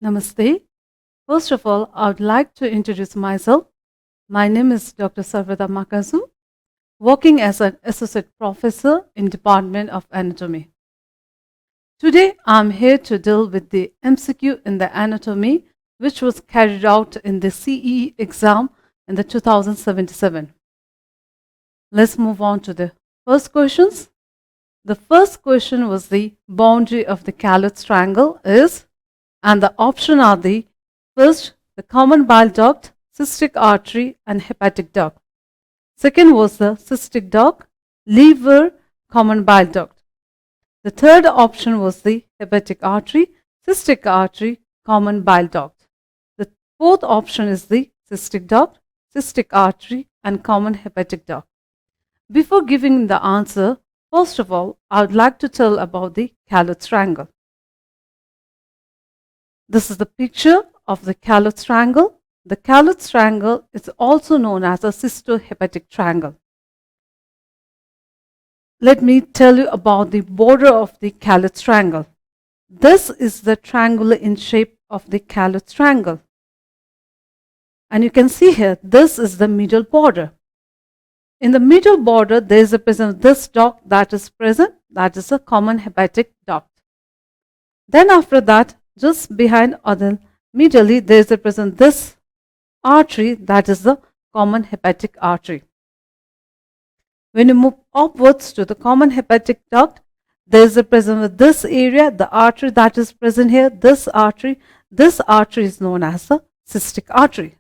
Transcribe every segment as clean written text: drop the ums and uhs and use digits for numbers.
Namaste. First of all, I would like to introduce myself. My name is Dr. Sarbada Makaju, working as an associate professor in Department of Anatomy. Today, I am here to deal with the MCQ in the anatomy, which was carried out in the CEE exam in the 2077. Let's move on to the first questions. The first question was the boundary of the Calot triangle is, and the option are the first, the common bile duct, cystic artery and hepatic duct. Second was the cystic duct, liver, common bile duct. The third option was the hepatic artery, cystic artery, common bile duct. The fourth option is the cystic duct, cystic artery and common hepatic duct. Before giving the answer, first of all, I would like to tell about the Calot triangle. This is the picture of the Calot triangle. The Calot triangle is also known as a cystohepatic triangle. Let me tell you about the border of the Calot triangle. This is the triangular in shape of the Calot triangle. And you can see here, this is the middle border. In the middle border, there is a present this duct that is present, that is a common hepatic duct. Then after that, just behind or then medially, there is a present this artery that is the common hepatic artery. When you move upwards to the common hepatic duct, there is a present with this area, the artery that is present here, this artery is known as the cystic artery.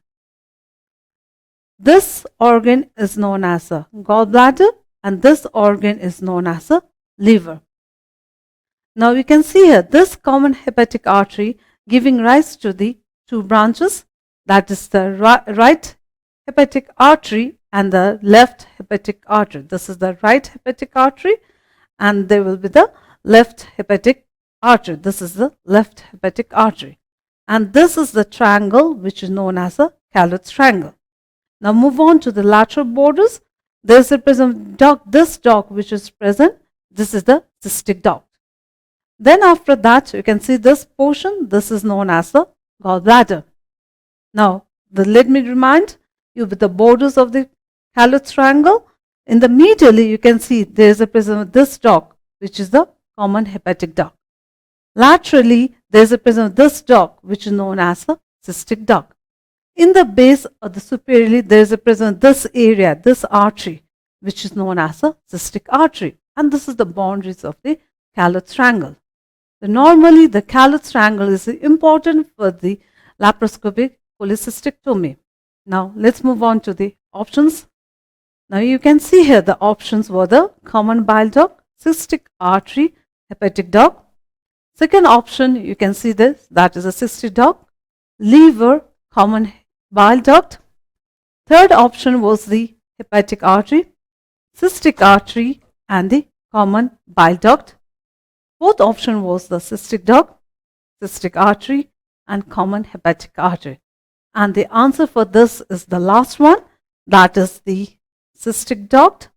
This organ is known as a gallbladder and this organ is known as a liver. Now you can see here this common hepatic artery giving rise to the two branches, that is the right hepatic artery and the left hepatic artery. This is the right hepatic artery and there will be the left hepatic artery. This is the left hepatic artery. And this is the triangle which is known as a Calot triangle. Now move on to the lateral borders. There is a present duct, this duct which is present. This is the cystic duct. Then after that, you can see this portion. This is known as the gallbladder. Now, let me remind you with the borders of the Calot triangle. In the medially, you can see there is a present of this duct which is the common hepatic duct. Laterally, there is a present of this duct which is known as the cystic duct. In the base or the superiorly, there is a present this area, this artery, which is known as a cystic artery. And this is the boundaries of the Calot triangle. Normally, the Calot triangle is important for the laparoscopic cholecystectomy. Now, let's move on to the options. Now, you can see here the options were the common bile duct, cystic artery, hepatic duct. Second option, you can see this, that is a cystic duct, liver, common bile duct. Third option was the hepatic artery, cystic artery and the common bile duct. Fourth option was the cystic duct, cystic artery and common hepatic artery. And the answer for this is the last one, that is the cystic duct,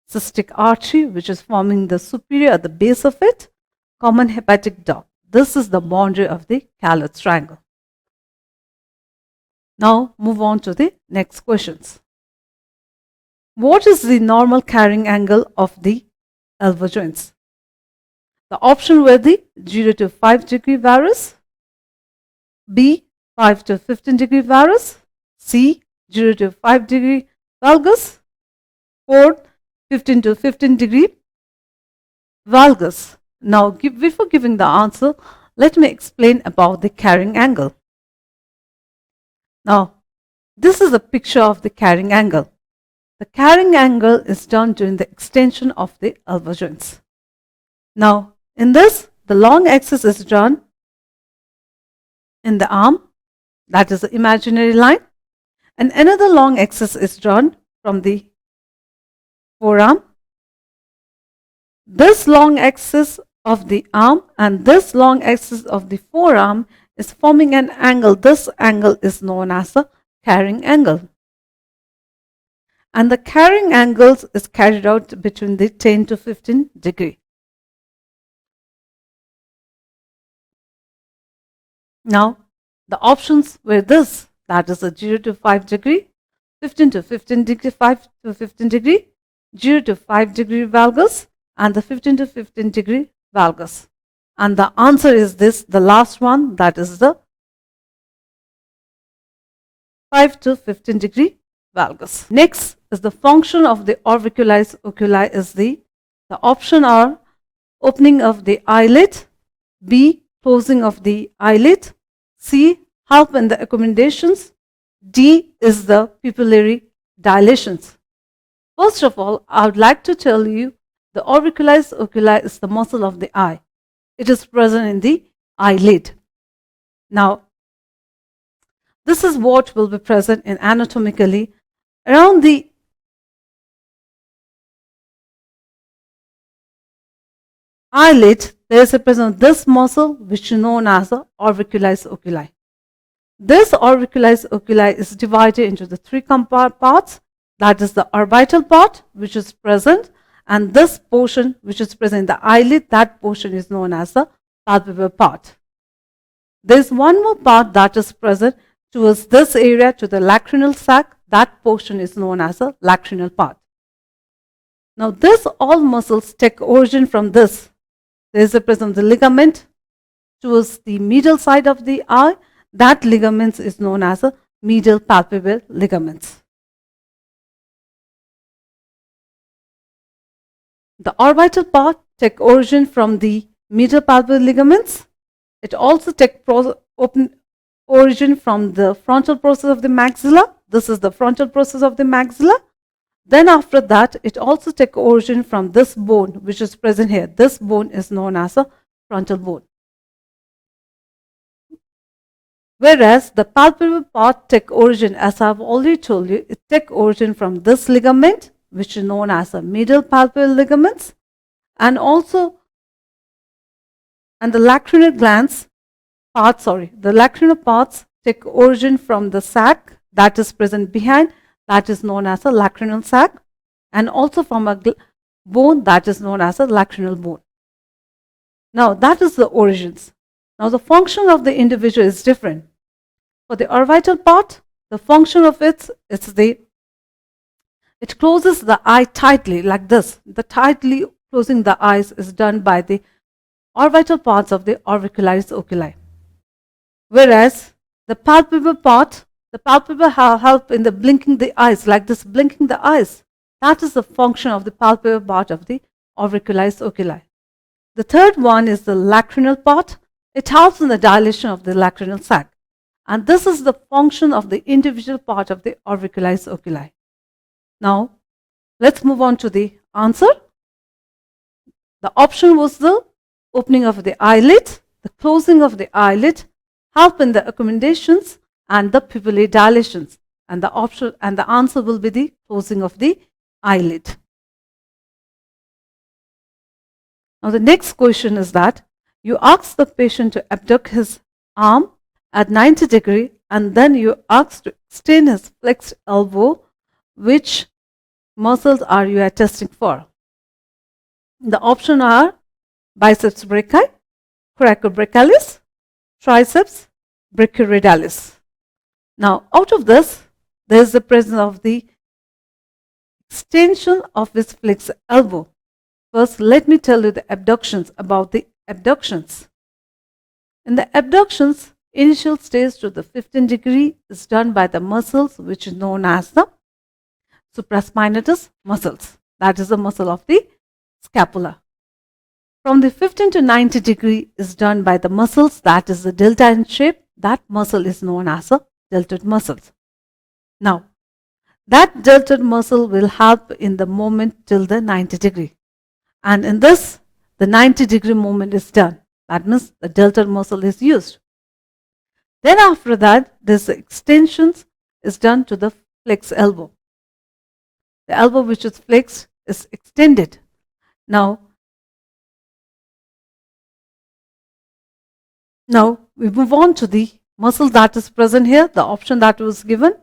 cystic artery which is forming the superior at the base of it, common hepatic duct. This is the boundary of the Calot triangle. Now move on to the next questions. What is the normal carrying angle of the elbow joints? The option were the 0 to 5 degree varus, B 5 to 15 degree varus, C 0 to 5 degree valgus, 4 15 to 15 degree valgus. Now before giving the answer, let me explain about the carrying angle. Now, this is a picture of the carrying angle. The carrying angle is done during the extension of the elbow joints. Now, in this, the long axis is drawn in the arm, that is the imaginary line, and another long axis is drawn from the forearm. This long axis of the arm and this long axis of the forearm is forming an angle. This angle is known as the carrying angle. And the carrying angles is carried out between the 10 to 15 degree. Now, The options were this, that is a 0 to 5 degree, 15 to 15 degree, 5 to 15 degree, 0 to 5 degree valgus, and the 15 to 15 degree valgus. And the answer is this, the last one, that is the 5 to 15 degree valgus. Next is the function of the orbicularis oculi is the option are opening of the eyelid, B, closing of the eyelid, C, help in the accommodations, D is the pupillary dilations. First of all, I would like to tell you the orbicularis oculi is the muscle of the eye. It is present in the eyelid. Now, this is what will be present in anatomically around the eyelid. There is a present this muscle which is known as the orbicularis oculi. This orbicularis oculi is divided into the three parts. That is the orbital part which is present, and this portion which is present in the eyelid, that portion is known as the palpebral part. There is one more part that is present towards this area to the lacrynal sac. That portion is known as the lacrynal part. Now this all muscles take origin from this. There is a present the ligament towards the medial side of the eye. That ligaments is known as the medial palpebral ligaments. The orbital part take origin from the medial palpebral ligaments. It also take origin from the frontal process of the maxilla. This is the frontal process of the maxilla. Then after that, it also take origin from this bone which is present here. This bone is known as a frontal bone. Whereas the palpebral part take origin, as I have already told you, it take origin from this ligament which is known as the medial palpebral ligaments, and also the lacrynal glands part, the lacrynal parts take origin from the sac that is present behind, that is known as a lacrynal sac, and also from a bone that is known as a lacrynal bone. Now that is the origins. Now the function of the individual is different. For the orbital part, the function of it closes the eye tightly like this. The tightly closing the eyes is done by the orbital parts of the orbicularis oculi. Whereas the palpebral part, the palpebral help in the blinking the eyes, like this blinking the eyes. That is the function of the palpebral part of the orbicularis oculi. The third one is the lacrynal part. It helps in the dilation of the lacrynal sac. And this is the function of the individual part of the orbicularis oculi. Now, let's move on to the answer. The option was the opening of the eyelid, the closing of the eyelid, help in the accommodations, and the pupillary dilations. And the option and the answer will be the closing of the eyelid. Now, the next question is that you ask the patient to abduct his arm at 90 degrees, and then you ask to extend his flexed elbow. Which muscles are you testing for? The options are biceps brachii, coracobrachialis, triceps brachioradialis. Now, out of this, there is the presence of the extension of his flexed elbow. First, let me tell you the abductions, about the abductions. In the abductions, initial stage to the 15 degree is done by the muscles which is known as the supraspinatus muscles. That is the muscle of the scapula. From the 15 to 90 degree is done by the muscles that is the delta in shape. That muscle is known as a deltoid muscles. Now, that deltoid muscle will help in the movement till the 90 degree. And in this, the 90 degree movement is done. That means the deltoid muscle is used. Then after that, this extensions is done to the flexed elbow. The elbow which is flexed is extended. Now we move on to the muscle that is present here, the option that was given.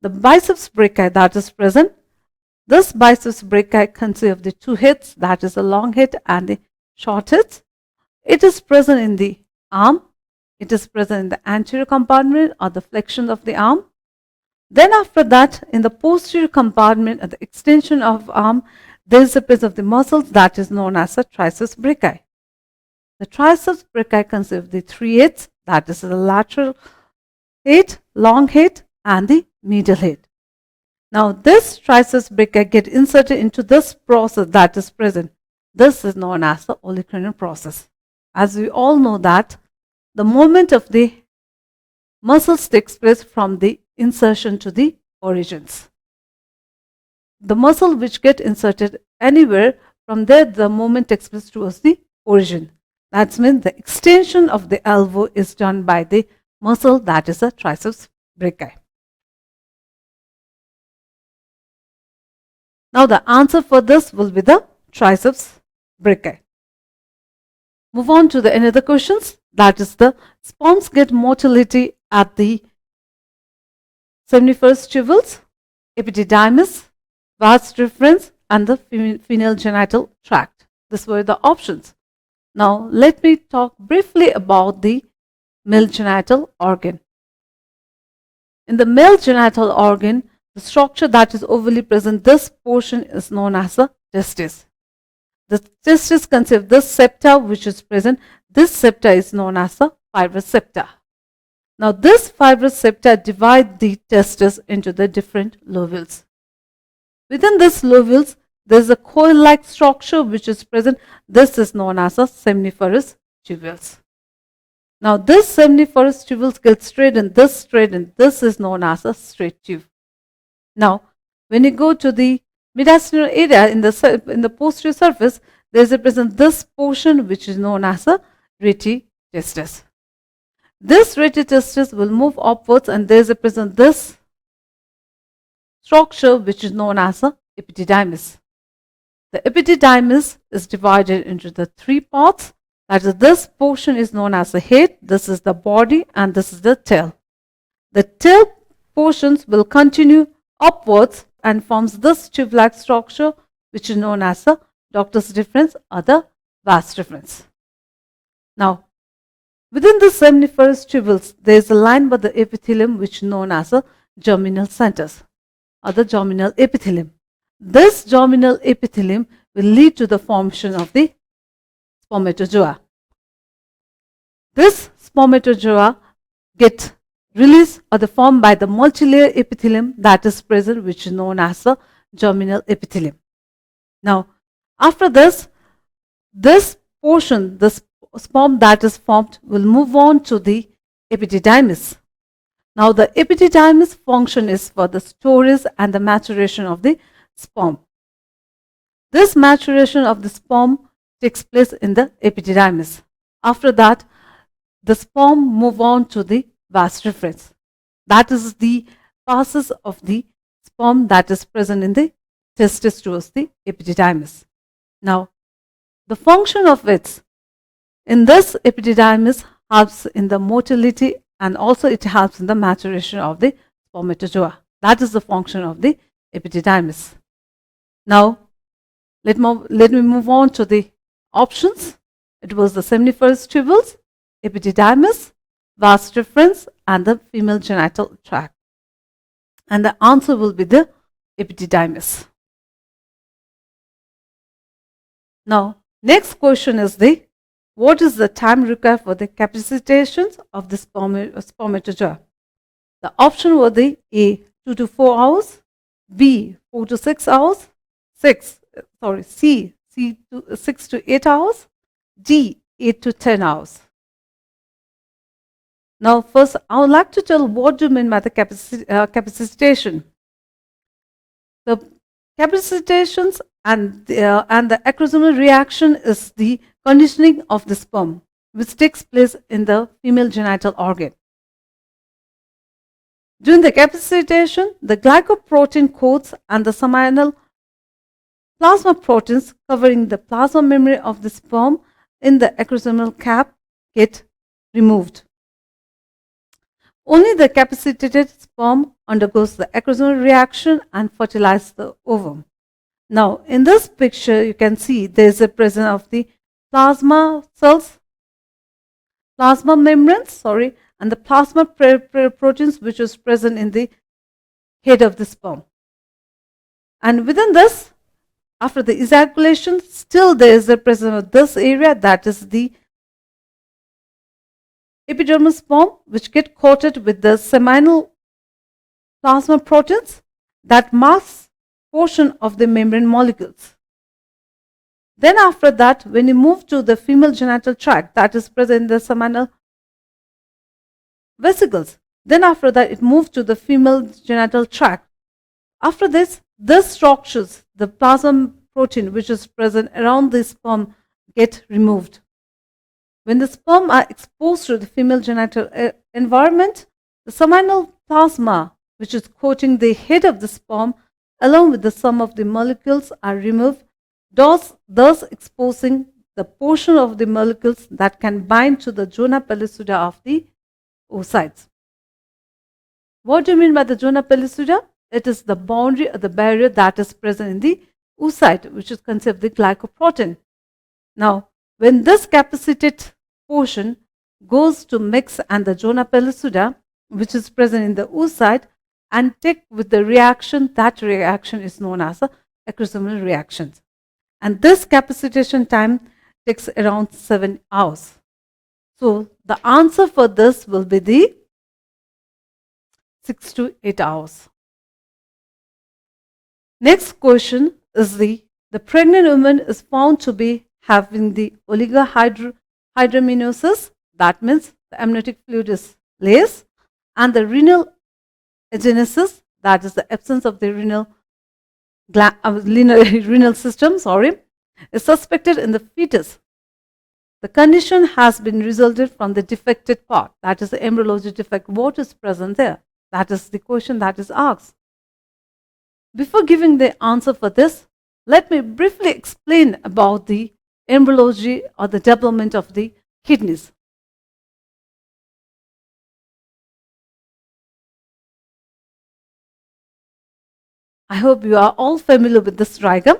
The biceps brachii that is present. This biceps brachii consists of the two heads, that is the long head and the short head. It is present in the arm. it is present in the anterior compartment or the flexion of the arm. Then after that, in the posterior compartment at the extension of arm, there is a presence of the muscles that is known as the triceps brachii. The triceps brachii consists of the three heads, that is the lateral head, long head, and the medial head. Now this triceps brachii get inserted into this process that is present. This is known as the olecranon process. As we all know that the movement of the muscles takes place from the insertion to the origins. The muscle which get inserted anywhere, from there the movement takes place towards the origin. That means the extension of the elbow is done by the muscle that is the triceps brachii. Now the answer for this will be the triceps brachii. Move on to the another questions, that is the sperms get motility at the seminiferous tubules, epididymis, vas deferens, and the female genital tract. These were the options. Now let me talk briefly about the male genital organ. In the male genital organ, the structure that is ovally present, this portion is known as the testis. The testis consists of this septa which is present. This septa is known as the fibrous septa. Now this fibrous septa divide the testis into the different lobules. Within this lobules, there is a coil-like structure which is present. This is known as the seminiferous tubules. Now this seminiferous tubules get straightened, this is known as a straight tube. Now when you go to the mediastinal area in the posterior surface, there is a present this portion which is known as a rete testis. This rete testis will move upwards and there is a present this structure which is known as a epididymis. The epididymis is divided into the three parts. That is, this portion is known as the head, this is the body, and this is the tail. The tail portions will continue upwards and forms this tube-like structure which is known as the ductus deferens or the vas deferens. Now, within the seminiferous tubules, there is a line by the epithelium which is known as the germinal centers or the germinal epithelium. This germinal epithelium will lead to the formation of the spermatozoa. This spermatozoa get released or the formed by the multilayer epithelium that is present which is known as the germinal epithelium. Now after this portion, the sperm that is formed will move on to the epididymis. Now the epididymis function is for the storage and the maturation of the sperm. This maturation of the sperm takes place in the epididymis. After that, the sperm move on to the vas deferens. That is the passes of the sperm that is present in the testis towards the epididymis. Now, the function of it in this epididymis helps in the motility and also it helps in the maturation of the spermatozoa. That is the function of the epididymis. Now, let me move on to the options. It was the seminiferous tubules, epididymis, vas deferens, and the female genital tract. And the answer will be the epididymis. Now, next question is what is the time required for the capacitation of the spermatozoa? The option were the A, 2 to 4 hours, B, 4 to 6 hours, C, 6 to 8 hours, D, 8 to 10 hours. Now first, I would like to tell what do you mean by the capacitation. The capacitations and the acrosomal reaction is the conditioning of the sperm, which takes place in the female genital organ. During the capacitation, the glycoprotein coats and the seminal plasma proteins covering the plasma membrane of the sperm in the acrosomal cap get removed. Only the capacitated sperm undergoes the acrosomal reaction and fertilizes the ovum. Now, in this picture, you can see there is a presence of the plasma cells. plasma membranes, and the plasma proteins which is present in the head of the sperm. And within this, after the ejaculation, still there is the presence of this area, that is the epidermal sperm, which get coated with the seminal plasma proteins that masks portion of the membrane molecules. Then after that, when you move to the female genital tract, that is present in the seminal vesicles. Then after that, it moves to the female genital tract. After this structures, the plasma protein which is present around the sperm get removed. When the sperm are exposed to the female genital environment, the seminal plasma which is coating the head of the sperm along with the sum of the molecules are removed, thus exposing the portion of the molecules that can bind to the zona pellucida of the oocytes. What do you mean by the zona pellucida? It is the boundary or the barrier that is present in the oocyte, which is considered the glycoprotein. Now, when this capacitated portion goes to mix and the zona pellucida, which is present in the oocyte, and take with the reaction, that reaction is known as a acrosomal reaction. And this capacitation time takes around 7 hours. So the answer for this will be the 6 to 8 hours. Next question is the pregnant woman is found to be having the oligohydramnios, that means the amniotic fluid is less, and the renal agenesis, that is the absence of the renal system, is suspected in the fetus. The condition has been resulted from the defected part, that is the embryology defect. What is present there? That is the question that is asked. Before giving the answer for this, let me briefly explain about the embryology or the development of the kidneys. I hope you are all familiar with this diagram.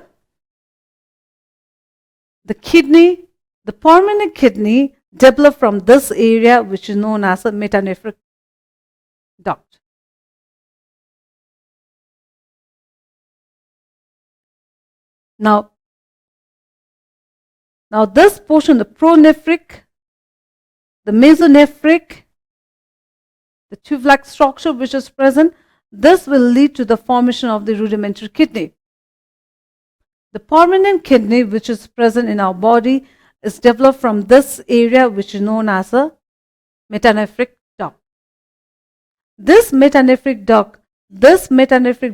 The kidney, the permanent kidney developed from this area which is known as a metanephric duct. Now this portion, the pronephric, the mesonephric, the tube-like structure which is present, this will lead to the formation of the rudimentary kidney. The permanent kidney which is present in our body is developed from this area which is known as a metanephric duct. This metanephric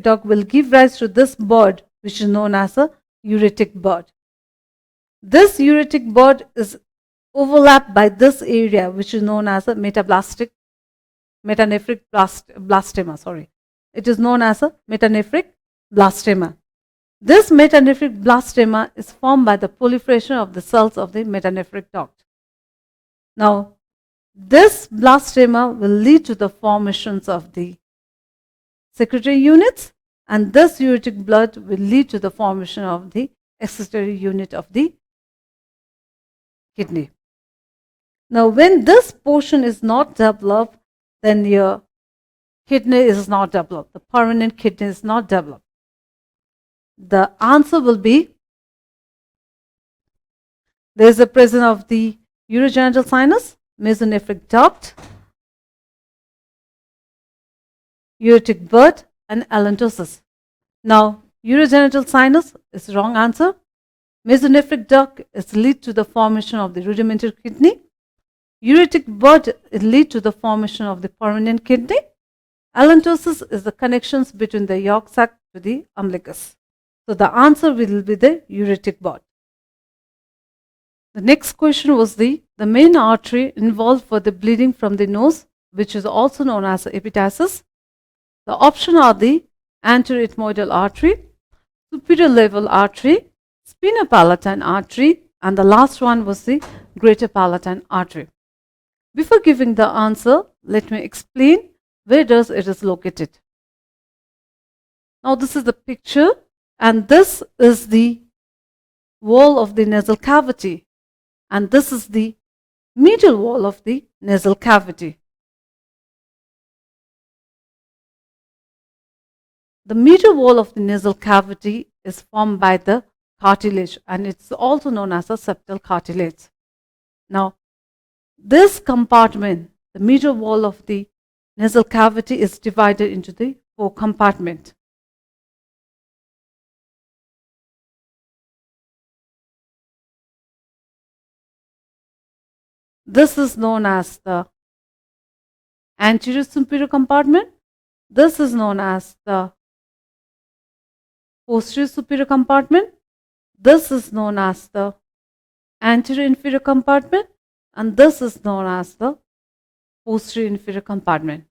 duct will give rise to this bud which is known as a uretic bud. This uretic bud is overlapped by this area which is known as a metanephric blastema. It is known as a metanephric blastema. This metanephric blastema is formed by the proliferation of the cells of the metanephric duct. Now, this blastema will lead to the formations of the secretory units, and this uretic blood will lead to the formation of the excretory unit of the kidney. Now, when this portion is not developed, then your kidney is not developed. The permanent kidney is not developed. The answer will be, there is a presence of the urogenital sinus, mesonephric duct, uretic bud, and allantosis. Now, urogenital sinus is the wrong answer. Mesonephric duct is lead to the formation of the rudimentary kidney. Uretic bud is lead to the formation of the permanent kidney. Allantosis is the connections between the yolk sac to the umbilicus. So the answer will be the uretic bud. The next question was the main artery involved for the bleeding from the nose, which is also known as epistaxis. The options are the anterior ethmoidal artery, superior leval artery, spinopalatine artery, and the last one was the greater palatine artery. Before giving the answer, let me explain where does it is located. Now this is the picture, and this is the wall of the nasal cavity, and this is the medial wall of the nasal cavity. The medial wall of the nasal cavity is formed by the cartilage, and it's also known as a septal cartilage. Now, this compartment, the medial wall of the nasal cavity, is divided into the 4 compartments. This is known as the anterior superior compartment. This is known as the posterior superior compartment. This is known as the anterior inferior compartment, and this is known as the posterior inferior compartment.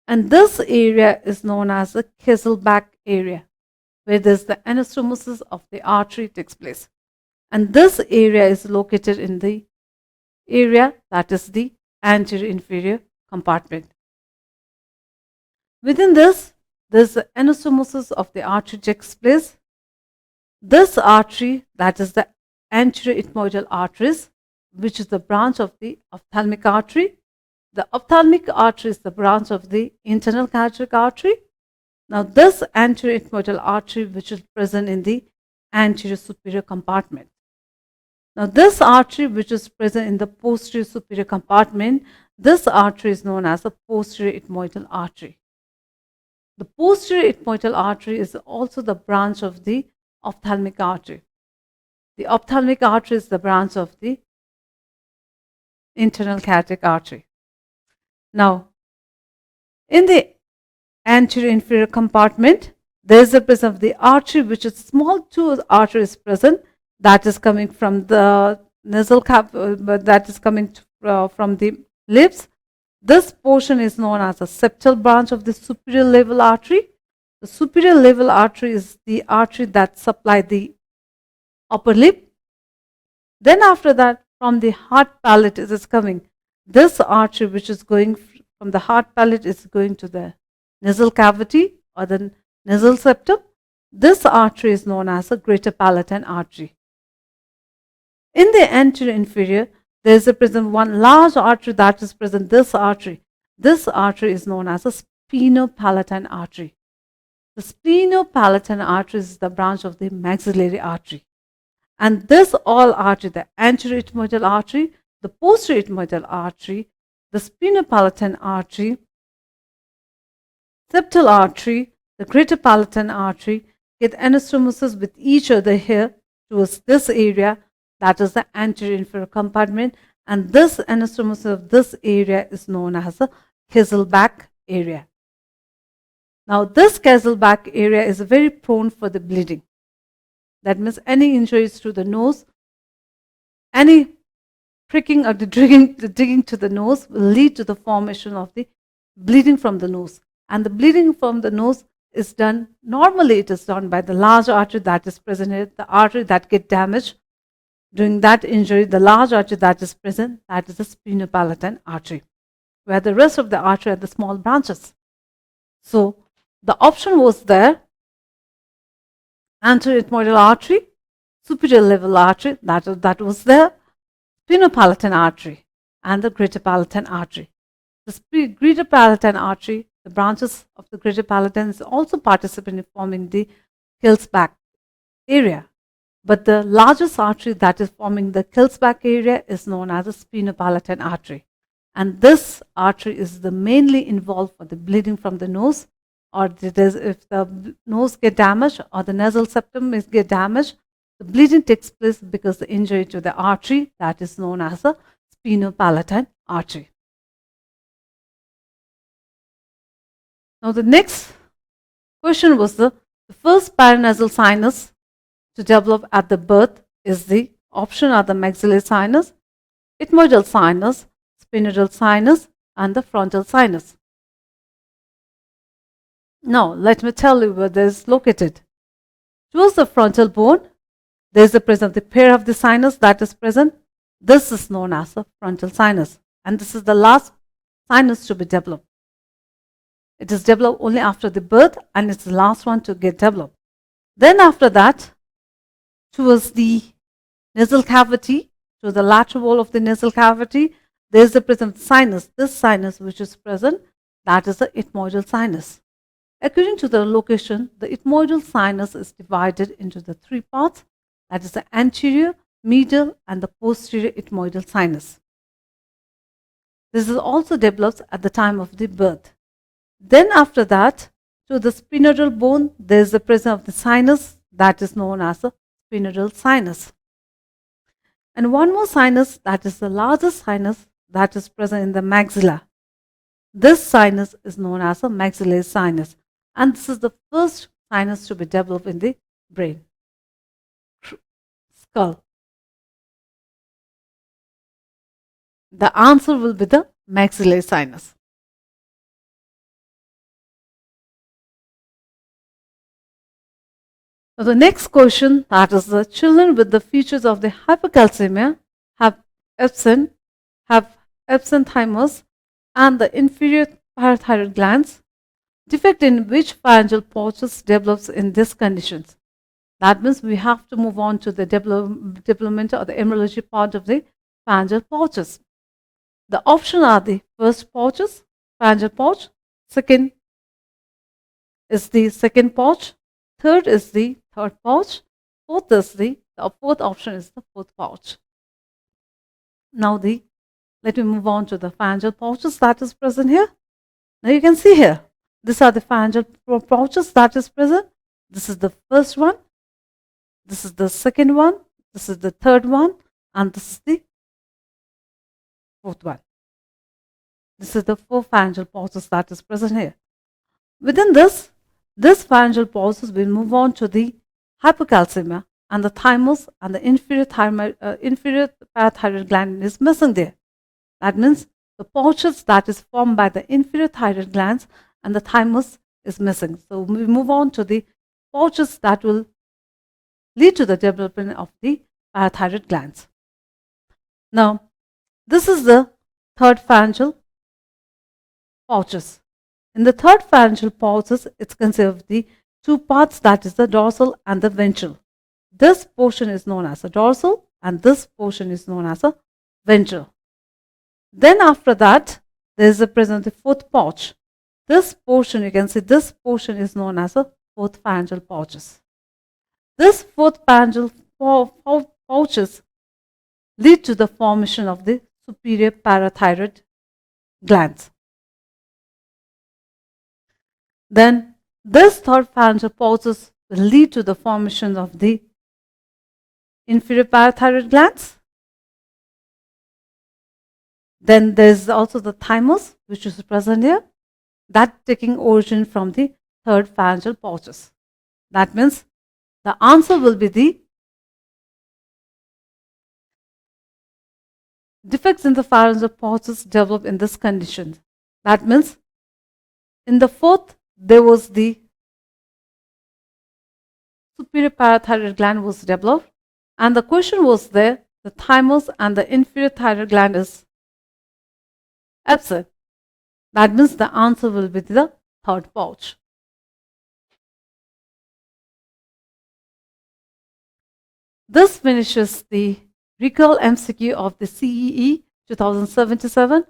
And this area is known as the Kesselbach area, where there's the anastomosis of the artery takes place. And this area is located in the area that is the anterior inferior compartment. Within this, there's the anastomosis of the artery takes place. This artery, that is the anterior ethmoidal arteries, which is the branch of the ophthalmic artery. The ophthalmic artery is the branch of the internal carotid artery. Now, this anterior ethmoidal artery, which is present in the anterior superior compartment. Now, this artery, which is present in the posterior superior compartment, this artery is known as the posterior ethmoidal artery. The posterior ethmoidal artery is also the branch of the ophthalmic artery. The ophthalmic artery is the branch of the internal carotid artery. Now, in the anterior inferior compartment, there is the presence of the artery, which is small 2 arteries present, that is coming from the nasal that is coming from the lips. This portion is known as the septal branch of the superior level artery. The superior level artery is the artery that supplies the upper lip. Then after that, from the hard palate it is coming. This artery, which is going from the hard palate, is going to the nasal cavity or the nasal septum. This artery is known as the greater palatine artery. In the anterior inferior, there is a present one large artery that is present, this artery. This artery is known as a sphenopalatine artery. The sphenopalatine artery is the branch of the maxillary artery. And this all artery, the anterior ethmoidal artery, the posterior ethmoidal artery, the sphenopalatine artery, septal artery, the greater palatine artery, get anastomosis with each other here towards this area, that is the anterior inferior compartment, and this anastomosis of this area is known as the Kesselbach area. Now, this Kesselbach area is very prone for the bleeding. That means any injuries to the nose, any pricking or the digging to the nose will lead to the formation of the bleeding from the nose. And the bleeding from the nose is done, normally it is done by the large artery that is present here, the artery that gets damaged. During that injury, the large artery that is present, that is the sphenopalatine artery, where the rest of the artery are the small branches. So, the option was there, anterior ethmoidal artery, superior level artery, that was there, sphenopalatine artery, and the greater palatine artery. The greater palatine artery, the branches of the greater palatine is also participant in forming the Kesselbach area. But the largest artery that is forming the Kesselbach area is known as the sphenopalatine artery. And this artery is the mainly involved for the bleeding from the nose, or if the nose get damaged or the nasal septum is get damaged, the bleeding takes place because the injury to the artery that is known as the sphenopalatine artery. Now the next question was the first paranasal sinus to develop at the birth is the option are the maxillary sinus, ethmoidal sinus, sphenoidal sinus, and the frontal sinus. Now, let me tell you where this is located. Towards the frontal bone, there is the presence of the pair of the sinus that is present. This is known as the frontal sinus, and this is the last sinus to be developed. It is developed only after the birth, and it's the last one to get developed. Then after that, towards the nasal cavity, to the lateral wall of the nasal cavity, there is the present sinus. This sinus which is present, that is the ethmoidal sinus. According to the location, the ethmoidal sinus is divided into the three parts, that is the anterior, medial, and the posterior ethmoidal sinus. This is also developed at the time of the birth. Then after that, to the sphenoidal bone, there is the presence of the sinus that is known as the sphenoidal sinus. And one more sinus, that is the largest sinus that is present in the maxilla. This sinus is known as a maxillary sinus, and this is the first sinus to be developed in the brain. Skull. The answer will be the maxillary sinus. Now the next question, that is the children with the features of the hypercalcemia have absent thymus and the inferior parathyroid glands. Defect in which pharyngeal pouches develops in these conditions? That means we have to move on to the development or the embryology part of the pharyngeal pouches. The options are the first pouches, pharyngeal pouch, second is the second pouch, third is the third pouch, fourth option is the fourth pouch. Now let me move on to the pharyngeal pouches that is present here. Now you can see here, these are the pharyngeal pouches that is present. This is the first one, this is the second one, this is the third one, and this is the fourth one. This is the four pharyngeal pouches that is present here. Within this pharyngeal pouches will move on to the hypercalcemia, and the thymus and the inferior parathyroid gland is missing there. That means the pouches that is formed by the inferior thyroid glands and the thymus is missing. So we move on to the pouches that will lead to the development of the parathyroid glands. Now, this is the third pharyngeal pouches. In the third pharyngeal pouches, it's consists of the two parts, that is the dorsal and the ventral. This portion is known as a dorsal and this portion is known as a ventral. Then after that, there is the present the fourth pouch. This portion, you can see this portion is known as a fourth pharyngeal pouches. This fourth pharyngeal pouches lead to the formation of the superior parathyroid glands. Then this third pharyngeal pouches will lead to the formation of the inferior parathyroid glands. Then there is also the thymus, which is present here, that taking origin from the third pharyngeal pouches. That means the answer will be the defects in the pharyngeal pouches develop in this condition. That means in the fourth, there was the superior parathyroid gland was developed, and the question was there, the thymus and the inferior thyroid gland is absent. That means the answer will be the third pouch. This finishes the recall MCQ of the CEE 2077.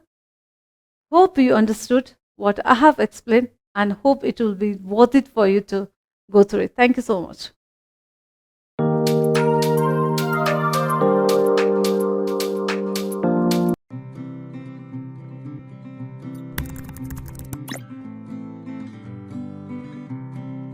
Hope you understood what I have explained and hope it will be worth it for you to go through it. Thank you so much.